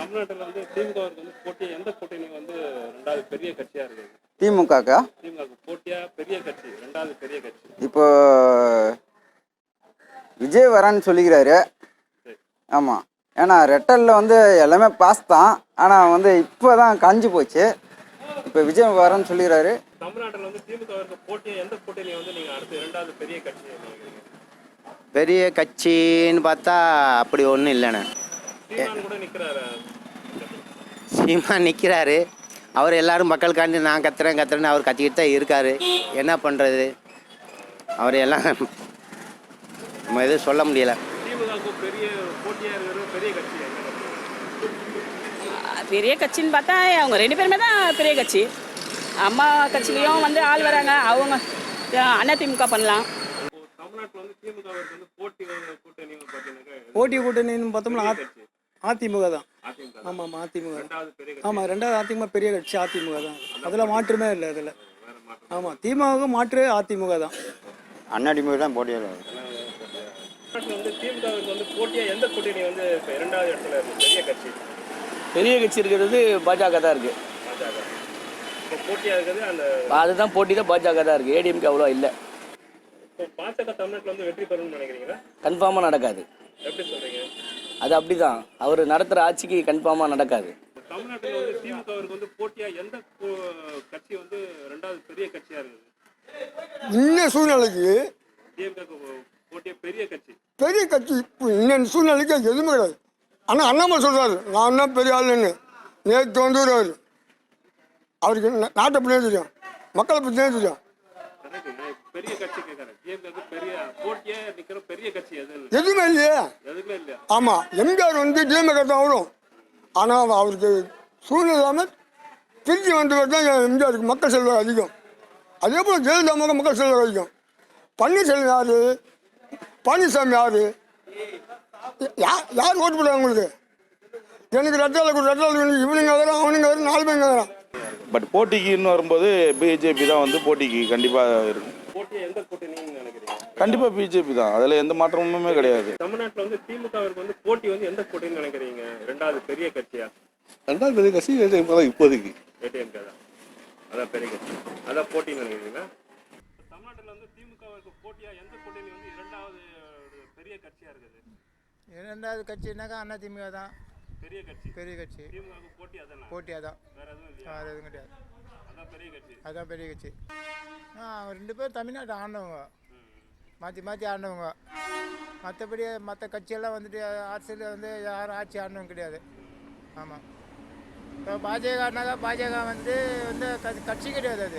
தமிழ்நாட்டில் வந்து திமுகவுக்கு வந்து போட்டியா எந்த கூட்டணி வந்து ரெண்டாவது பெரிய கட்சியா இருக்குது? திமுகக்கா திமுக போட்டியா பெரிய கட்சி, ரெண்டாவது பெரிய கட்சி. இப்போ விஜய் வரான்னு சொல்லிக்கிறாரு. ஆமாம், ஏன்னா ரெட்டலில் வந்து எல்லாமே பாஸ் தான். ஆனால் வந்து இப்போ தான் கஞ்சி போச்சு. இப்போ விஜய் வரேன்னு சொல்லிக்கிறாரு. தமிழ்நாட்டில் வந்து திமுகவுக்கு போட்டியா எந்த கூட்டணி வந்து நீங்கள் அடுத்து ரெண்டாவது பெரிய கட்சி நினைக்கிறீங்க? பெரிய கட்சின்னு பார்த்தா அப்படி ஒன்றும் இல்லைண்ணே. சீமான் கூட நிற்கிறாரு. சீமான் நிற்கிறாரு. அவர் எல்லாரும் மக்களுக்காண்டி நான் கத்துறேன்னு அவர் கத்திக்கிட்டு தான் இருக்கார். என்ன பண்ணுறது, அவர் எல்லாம் நம்ம எதுவும் சொல்ல முடியலை. திமுகவுக்கு பெரிய போட்டியாக இருக்கிற பெரிய கட்சி என்ன கட்சி? பெரிய கட்சின்னு பார்த்தா அவங்க ரெண்டு பேருமே தான் பெரிய கட்சி. அம்மா கட்சிலையும் வந்து ஆள் வராங்க, அவங்க அதிமுக பண்ணலாம். தமிழ்நாட்டில் வந்து திமுகவுக்கு வந்து போட்டி கூட்டணி பார்த்தீங்கன்னாக்கா போட்டி கூட்டணின்னு பார்த்தோம்னா அதிமுக தான். அதிமுக. ஆமாம், அதிமுக. ரெண்டாவது பெரிய கட்சி. ஆமாம், ரெண்டாவது அதிமுக பெரிய கட்சி அதிமுக தான். அதில் மாற்றுமே இல்லை. அதில் ஆமாம், திமுக மாற்று அதிமுக தான். அதிமுக தான் போட்டியாக. தமிழ்நாட்டில் வந்து திமுகவுக்கு வந்து போட்டியா எந்த கூட்டணி வந்து இப்போ இரண்டாவது இடத்துல இருக்குது பெரிய கட்சி? பெரிய கட்சி இருக்கிறது பாஜக தான் இருக்குது. பாஜக இப்போ போட்டியாக இருக்குது. அந்த அதுதான் போட்டி தான் பாஜக தான் இருக்குது. ஏடிஎம்கே அவ்வளோ இல்லை. இப்போ பாஜக தமிழ்நாட்டில் வந்து வெற்றி பெறணும்னு நினைக்கிறீங்களா? கன்ஃபார்மாக நடக்காது. எப்படி சொல்கிறீங்க? அது அப்படி தான், அவர் நடத்துகிற ஆட்சிக்கு கன்ஃபார்மாக நடக்காது. தமிழ்நாட்டில் வந்து திமுகவுக்கு வந்து போட்டியா எந்த கட்சி வந்து ரெண்டாவது பெரிய கட்சியாக இருக்குது? இன்ன சூழ்நிலைக்கு திமுக போட்டியா பெரிய கட்சி. பெரிய கட்சி இப்போ இன்ன சூழ்நிலைக்கு எதுவுமே கிடையாது. ஆனால் அண்ணாமலை சொல்கிறாரு நான் தான் பெரிய ஆளுன்னு. நேற்று வந்துடுவார். அவருக்கு நாட்டை பற்றியே தெரியும், மக்களை பற்றியே தெரியும். பெரிய கட்சி கேட்குறேன். திமுக பெரிய போட்டியா நிற்கிற பெரிய கட்சி எதுவுமே இல்லையே. எதுவுமே இல்லையா? ஆமாம், எம்ஜிஆர் வந்து திமுக தான் வரும். ஆனால் அவருக்கு சூழ்நிலை இல்லாமல் திருச்சி வந்தவர் தான் எம்ஜிஆருக்கு மக்கள் செல்வாக்கு அதிகம். அதே போல் ஜெயலலிதா மக்கள் செல்வாக்கு அதிகம். பன்னீர்செல்வம் யார்? பழனிசாமி யார்? யார் ஓட்டு போடுறாங்க உங்களுக்கு? எனக்கு ரெட்டால் இவனுங்க வரான், அவனுங்க வரும், 4 பேருங்க வரான். பட் போட்டிக்குன்னு வரும்போது பிஜேபி தான் வந்து போட்டிக்கு கண்டிப்பாக இருக்கும். போட்டியா எந்த கூட்டணின்னு நினைக்கிறீங்க? கண்டிப்பாக பிஜேபி தான், அதில் எந்த மாற்றமுமே கிடையாது. தமிழ்நாட்டில் வந்து திமுகவுக்கு வந்து போட்டி வந்து எந்த கூட்டணின்னு நினைக்கிறீங்க? ரெண்டாவது பெரிய கட்சியா? ரெண்டாவது பெரிய கட்சி இப்போதைக்கு ஏடிஎம்கே தான். அதான் பெரிய கட்சி, அதான் போட்டின்னு நினைக்கிறீங்களா? தமிழ்நாட்டில் வந்து திமுகவுக்கு போட்டியா எந்த கூட்டணி வந்து இரண்டாவது பெரிய கட்சியா இருக்குது? இரண்டாவது கட்சினாக்கா அதிமுக தான் பெரிய கட்சி. பெரிய கட்சி. திமுகவுக்கு போட்டி அதானே? போட்டி அதான், வேற எதுவும் இல்லையா? வேறு எதுவும் கிடையாது. அதான் பெரிய கட்சி. அதான் பெரிய கட்சி. ரெண்டு பேரும் தமிழ்நாட்டை ஆண்டவங்க, மாற்றி மாற்றி ஆண்டவங்க. மற்றபடி மற்ற கட்சியெல்லாம் வந்துட்டு அரசியல் வந்து யாரும் ஆட்சி ஆண்டவங்க கிடையாது. ஆமாம், இப்போ பாஜகனாக்கா பாஜக வந்து கட்சி கிடையாது. அது